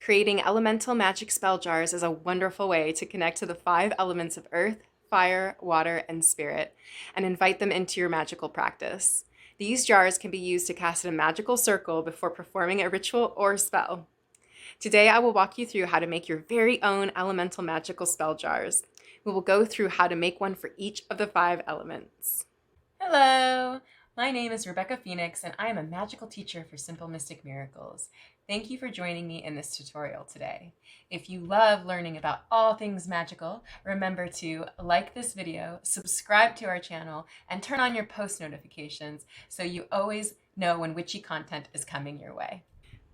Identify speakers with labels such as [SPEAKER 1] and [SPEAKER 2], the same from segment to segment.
[SPEAKER 1] Creating elemental magic spell jars is a wonderful way to connect to the five elements of earth, fire, water, and spirit, and invite them into your magical practice. These jars can be used to cast in a magical circle before performing a ritual or spell. Today, I will walk you through how to make your very own elemental magical spell jars. We will go through how to make one for each of the five elements. Hello! My name is Rebecca Phoenix, and I am a magical teacher for Simple Mystic Miracles. Thank you for joining me in this tutorial today. If you love learning about all things magical, remember to like this video, subscribe to our channel, and turn on your post notifications so you always know when witchy content is coming your way.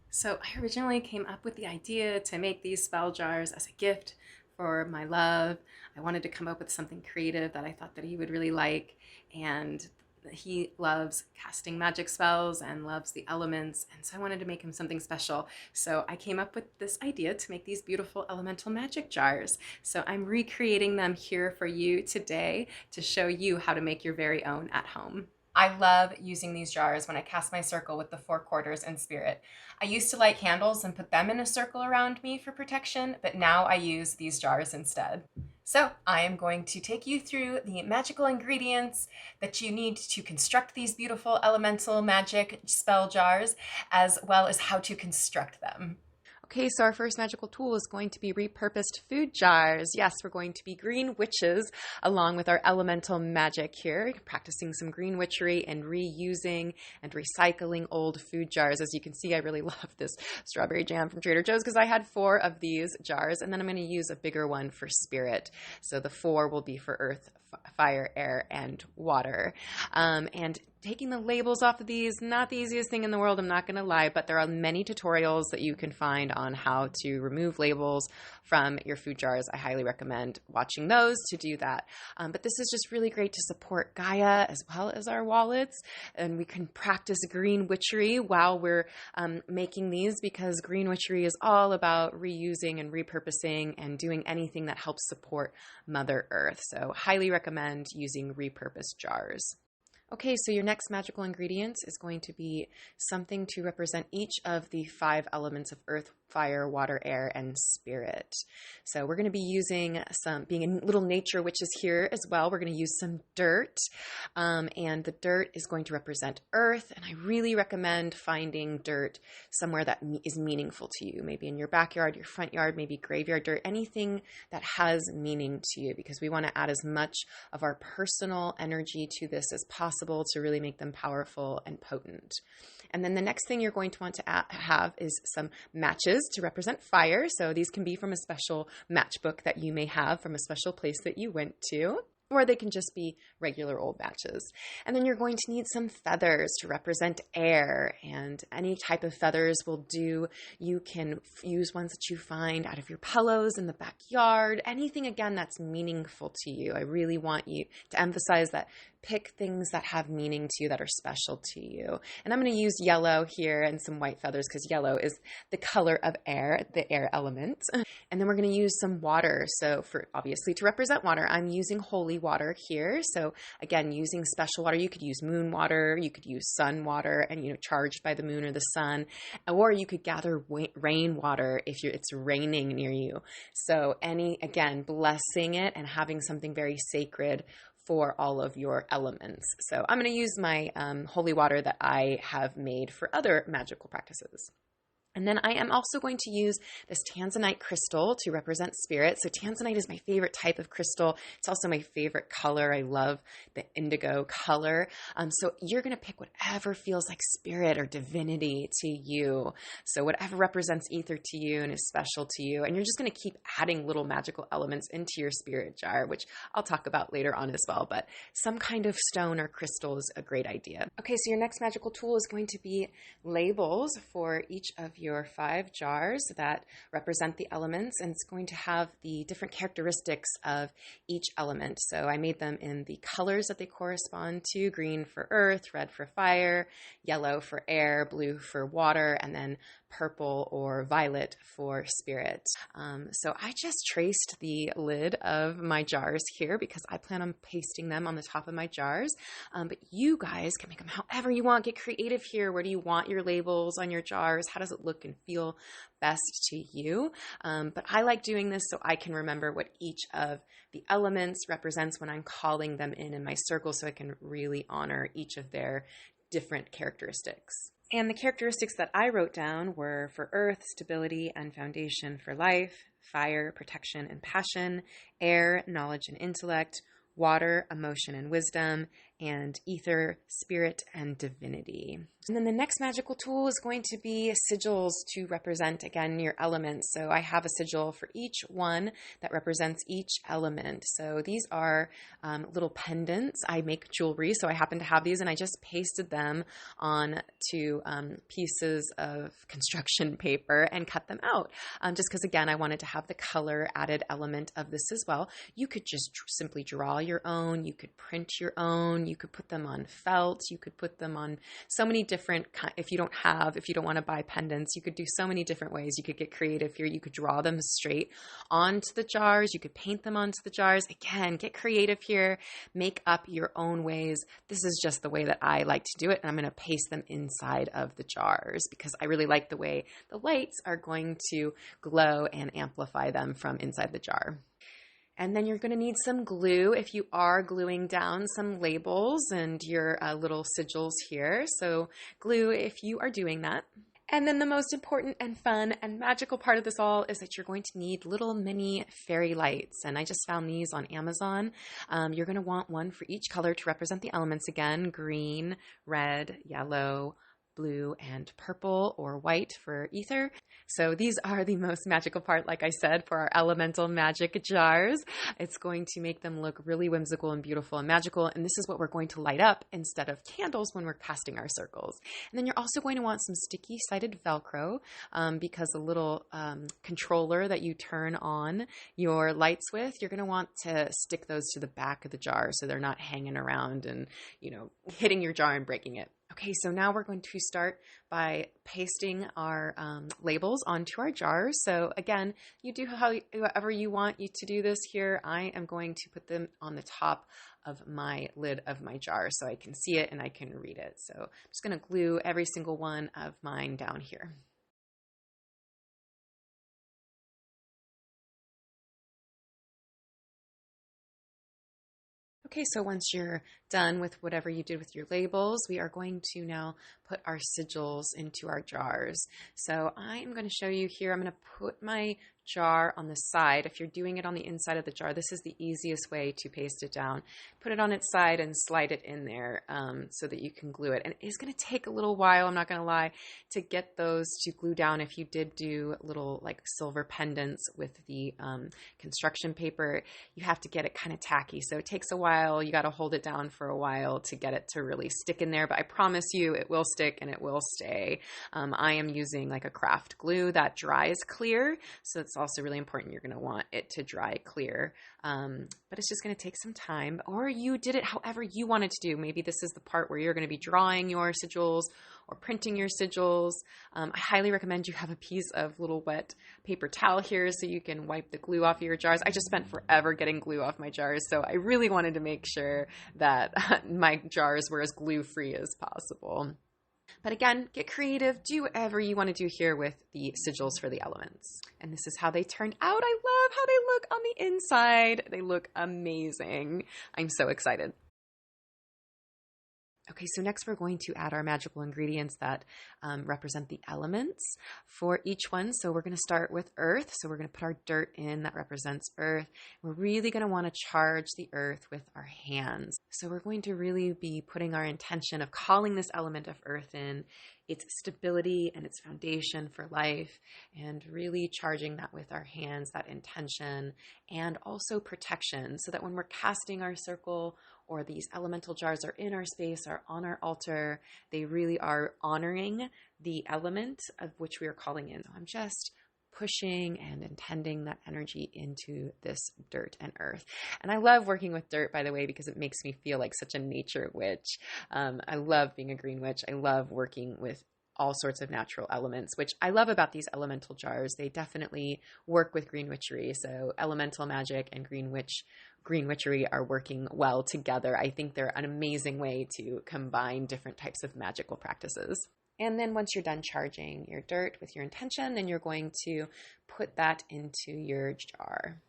[SPEAKER 1] So I originally came up with the idea to make these spell jars as a gift for my love. I wanted to come up with something creative that I thought that he would really like, and he loves casting magic spells and loves the elements, and so I wanted to make him something special. So I came up with this idea to make these beautiful elemental magic jars. So I'm recreating them here for you today to show you how to make your very own at home. I love using these jars when I cast my circle with the four quarters and spirit. I used to light candles and put them in a circle around me for protection, but now I use these jars instead. So I am going to take you through the magical ingredients that you need to construct these beautiful elemental magic spell jars, as well as how to construct them. Okay, so our first magical tool is going to be repurposed food jars. Yes, we're going to be green witches along with our elemental magic here, practicing some green witchery and reusing and recycling old food jars. As you can see, I really love this strawberry jam from Trader Joe's because I had 4 of these jars, and then I'm going to use a bigger one for spirit. So the 4 will be for earth, fire, air, and water. And taking the labels off of these, not the easiest thing in the world, I'm not going to lie, but there are many tutorials that you can find on how to remove labels from your food jars. I highly recommend watching those to do that. But this is just really great to support Gaia as well as our wallets, and we can practice green witchery while we're making these, because green witchery is all about reusing and repurposing and doing anything that helps support Mother Earth. So highly recommend using repurposed jars. Okay, so your next magical ingredient is going to be something to represent each of the 5 elements of earth, fire, water, air, and spirit. So we're going to be using being a little nature witches here as well, we're going to use some dirt. And the dirt is going to represent earth. And I really recommend finding dirt somewhere that is meaningful to you. Maybe in your backyard, your front yard, maybe graveyard dirt, anything that has meaning to you, because we want to add as much of our personal energy to this as possible to really make them powerful and potent. And then the next thing you're going to want to have is some matches to represent fire. So these can be from a special matchbook that you may have from a special place that you went to, or they can just be regular old matches. And then you're going to need some feathers to represent air, and any type of feathers will do. You can use ones that you find out of your pillows in the backyard, anything again that's meaningful to you. I really want you to emphasize that. Pick things that have meaning to you, that are special to you. And I'm going to use yellow here and some white feathers because yellow is the color of air, the air element. And then we're going to use some water. So for obviously to represent water, I'm using holy water here. So again, using special water, you could use moon water, you could use sun water, and charged by the moon or the sun, or you could gather rain water if it's raining near you. So again, blessing it and having something very sacred for all of your elements. So I'm going to use my holy water that I have made for other magical practices. And then I am also going to use this tanzanite crystal to represent spirit. So tanzanite is my favorite type of crystal. It's also my favorite color. I love the indigo color. So you're going to pick whatever feels like spirit or divinity to you. So whatever represents ether to you and is special to you. And you're just going to keep adding little magical elements into your spirit jar, which I'll talk about later on as well. But some kind of stone or crystal is a great idea. Okay, so your next magical tool is going to be labels for each of your 5 jars that represent the elements, and it's going to have the different characteristics of each element. So I made them in the colors that they correspond to: green for earth, red for fire, yellow for air, blue for water, and then purple or violet for spirit. So I just traced the lid of my jars here because I plan on pasting them on the top of my jars. But you guys can make them however you want. Get creative here. Where do you want your labels on your jars? How does it look and feel best to you? But I like doing this so I can remember what each of the elements represents when I'm calling them in my circle, so I can really honor each of their different characteristics. And the characteristics that I wrote down were for earth, stability and foundation for life; fire, protection and passion; air, knowledge and intellect; water, emotion and wisdom; and ether, spirit and divinity. And then the next magical tool is going to be sigils to represent, again, your elements. So I have a sigil for each one that represents each element. So these are little pendants. I make jewelry, so I happen to have these, and I just pasted them on to pieces of construction paper and cut them out. Just because, again, I wanted to have the color added element of this as well. You could just simply draw your own. You could print your own. You could put them on felt. You could put them on so many different, if you don't want to buy pendants, you could do so many different ways. You could get creative here. You could draw them straight onto the jars. You could paint them onto the jars. Again, get creative here. Make up your own ways. This is just the way that I like to do it. And I'm going to paste them inside of the jars because I really like the way the lights are going to glow and amplify them from inside the jar. And then you're going to need some glue if you are gluing down some labels and your little sigils here. So glue if you are doing that. And then the most important and fun and magical part of this all is that you're going to need little mini fairy lights. And I just found these on Amazon. You're going to want one for each color to represent the elements again: green, red, yellow, blue, and purple or white for ether. So these are the most magical part, like I said, for our Elemental Magick jars. It's going to make them look really whimsical and beautiful and magical. And this is what we're going to light up instead of candles when we're casting our circles. And then you're also going to want some sticky sided Velcro because a little controller that you turn on your lights with, you're going to want to stick those to the back of the jar so they're not hanging around and, hitting your jar and breaking it. Okay, so now we're going to start by pasting our labels onto our jars. So again, you do however you want you to do this here. I am going to put them on the top of my lid of my jar so I can see it and I can read it. So I'm just going to glue every single one of mine down here. Okay, so once you're done with whatever you did with your labels, we are going to now put our sigils into our jars. So I am going to show you here, I'm going to put my jar on the side. If you're doing it on the inside of the jar, this is the easiest way to paste it down. Put it on its side and slide it in there so that you can glue it. And it's going to take a little while, I'm not going to lie, to get those to glue down. If you did do little like silver pendants with the construction paper, you have to get it kind of tacky. So it takes a while. You got to hold it down for a while to get it to really stick in there. But I promise you it will stick and it will stay. I am using like a craft glue that dries clear. So it's also really important. You're going to want it to dry clear. But it's just going to take some time, or you did it however you wanted to do. Maybe this is the part where you're going to be drawing your sigils or printing your sigils. I highly recommend you have a piece of little wet paper towel here so you can wipe the glue off of your jars. I just spent forever getting glue off my jars, so I really wanted to make sure that my jars were as glue-free as possible. But again, get creative, do whatever you want to do here with the sigils for the elements. And this is how they turned out. I love how they look on the inside. They look amazing. I'm so excited. Okay, so next we're going to add our magical ingredients that represent the elements for each one. So we're going to start with earth. So we're going to put our dirt in that represents earth. We're really going to want to charge the earth with our hands. So we're going to really be putting our intention of calling this element of earth in, its stability and its foundation for life, and really charging that with our hands, that intention, and also protection, so that when we're casting our circle or these elemental jars are in our space or on our altar, they really are honoring the element of which we are calling in. So I'm just pushing and intending that energy into this dirt and earth. And I love working with dirt, by the way, because it makes me feel like such a nature witch. I love being a green witch. I love working with all sorts of natural elements, which I love about these elemental jars. They definitely work with Green Witchery. So Elemental Magick and Green Witchery are working well together. I think they're an amazing way to combine different types of magical practices. And then once you're done charging your dirt with your intention, then you're going to put that into your jar.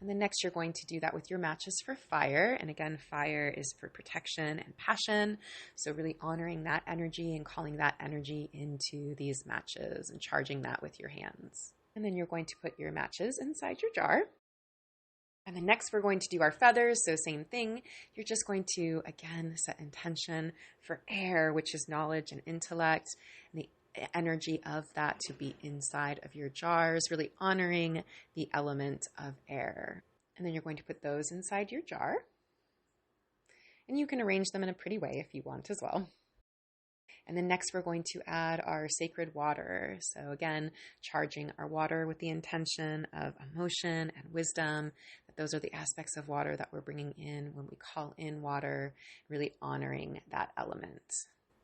[SPEAKER 1] And then next, you're going to do that with your matches for fire. And again, fire is for protection and passion. So really honoring that energy and calling that energy into these matches and charging that with your hands. And then you're going to put your matches inside your jar. And then next, we're going to do our feathers. So same thing. You're just going to, again, set intention for air, which is knowledge and intellect, and the energy of that to be inside of your jars, really honoring the element of air. And then you're going to put those inside your jar. And you can arrange them in a pretty way if you want as well. And then next we're going to add our sacred water. So again, charging our water with the intention of emotion and wisdom, that those are the aspects of water that we're bringing in when we call in water, really honoring that element.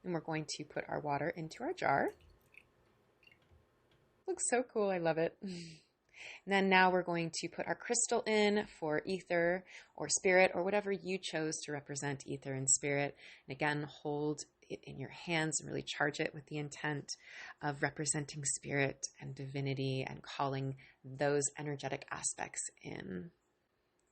[SPEAKER 1] And we're going to put our water into our jar. Looks so cool. I love it. And then now we're going to put our crystal in for ether or spirit or whatever you chose to represent ether and spirit. And again, hold it in your hands and really charge it with the intent of representing spirit and divinity and calling those energetic aspects in.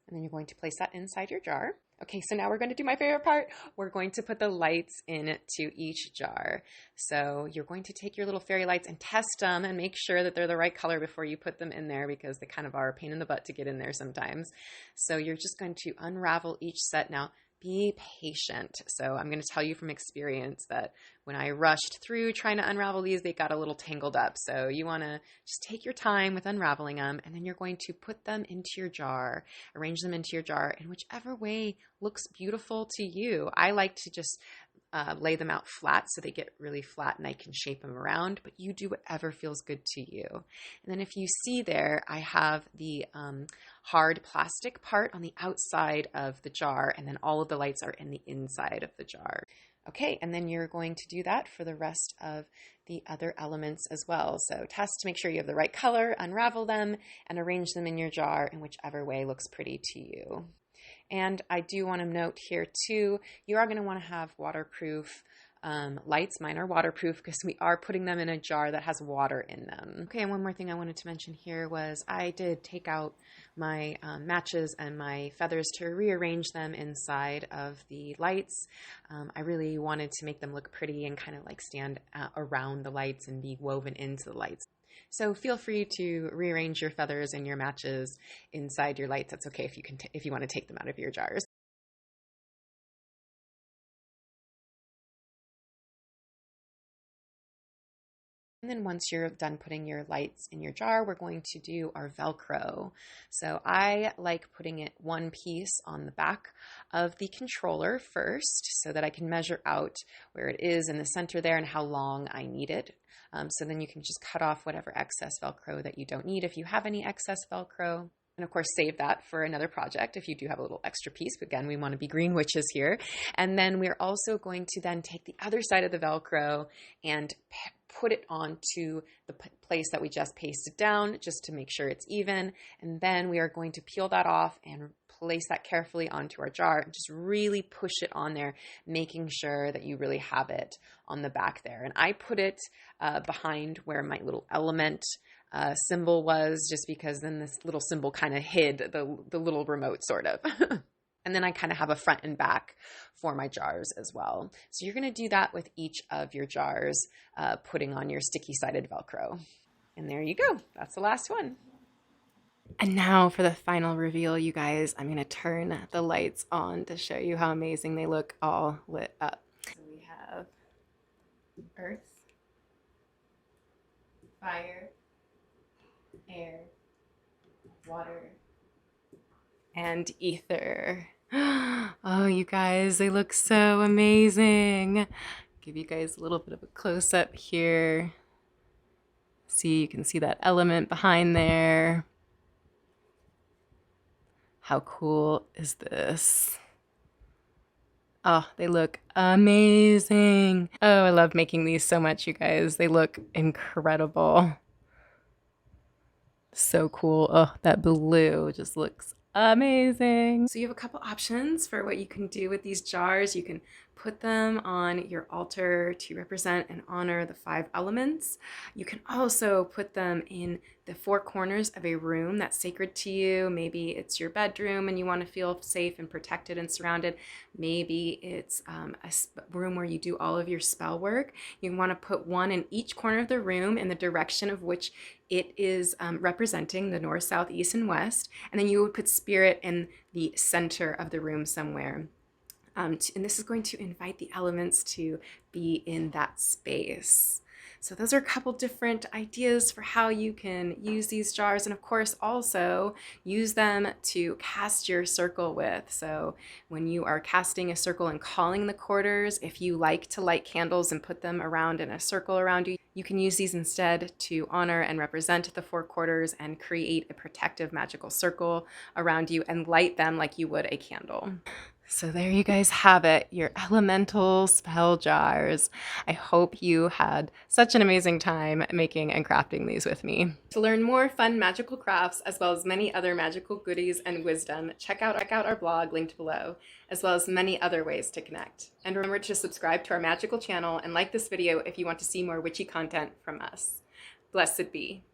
[SPEAKER 1] And then you're going to place that inside your jar. Okay, so now we're going to do my favorite part. We're going to put the lights into each jar. So you're going to take your little fairy lights and test them and make sure that they're the right color before you put them in there, because they kind of are a pain in the butt to get in there sometimes. So you're just going to unravel each set. Now, be patient. So I'm going to tell you from experience that when I rushed through trying to unravel these, they got a little tangled up. So you want to just take your time with unraveling them, and then you're going to put them into your jar, arrange them into your jar in whichever way looks beautiful to you. I like to just lay them out flat so they get really flat and I can shape them around, but you do whatever feels good to you. And then if you see there, I have the hard plastic part on the outside of the jar, and then all of the lights are in the inside of the jar. Okay, and then you're going to do that for the rest of the other elements as well. So test to make sure you have the right color, unravel them, and arrange them in your jar in whichever way looks pretty to you. And I do want to note here too, you are going to want to have waterproof lights. Mine are waterproof because we are putting them in a jar that has water in them. Okay, and one more thing I wanted to mention here was I did take out my matches and my feathers to rearrange them inside of the lights. I really wanted to make them look pretty and kind of like stand around the lights and be woven into the lights. So feel free to rearrange your feathers and your matches inside your lights. That's okay if you can if you want to take them out of your jars. And then once you're done putting your lights in your jar, we're going to do our Velcro. So I like putting it one piece on the back of the controller first so that I can measure out where it is in the center there and how long I need it. So then you can just cut off whatever excess Velcro that you don't need if you have any excess Velcro. And of course, save that for another project if you do have a little extra piece. But again, we want to be green witches here. And then we're also going to then take the other side of the Velcro and put it onto the place that we just pasted down just to make sure it's even. And then we are going to peel that off and place that carefully onto our jar and just really push it on there, making sure that you really have it on the back there. And I put it behind where my little element symbol was, just because then this little symbol kind of hid the little remote sort of. And then I kind of have a front and back for my jars as well. So you're going to do that with each of your jars, putting on your sticky sided Velcro. And there you go. That's the last one. And now for the final reveal, you guys, I'm going to turn the lights on to show you how amazing they look all lit up. So we have earth, fire, air, water, and ether. Oh, you guys, they look so amazing. Give you guys a little bit of a close-up here. See, you can see that element behind there. How cool is this? Oh, they look amazing. Oh, I love making these so much, you guys. They look incredible. So cool. Oh, that blue just looks amazing. So you have a couple options for what you can do with these jars. You can put them on your altar to represent and honor the 5 elements. You can also put them in the 4 corners of a room that's sacred to you. Maybe it's your bedroom and you want to feel safe and protected and surrounded. Maybe it's a room where you do all of your spell work. You want to put one in each corner of the room in the direction of which it is representing, the north, south, east, and west. And then you would put spirit in the center of the room somewhere. And this is going to invite the elements to be in that space. So those are a couple different ideas for how you can use these jars, and of course also use them to cast your circle with. So when you are casting a circle and calling the quarters, if you like to light candles and put them around in a circle around you, you can use these instead to honor and represent the 4 quarters and create a protective magical circle around you and light them like you would a candle. So there you guys have it, your elemental spell jars. I hope you had such an amazing time making and crafting these with me. To learn more fun magical crafts, as well as many other magical goodies and wisdom, check out our blog linked below, as well as many other ways to connect. And remember to subscribe to our magical channel and like this video if you want to see more witchy content from us. Blessed be.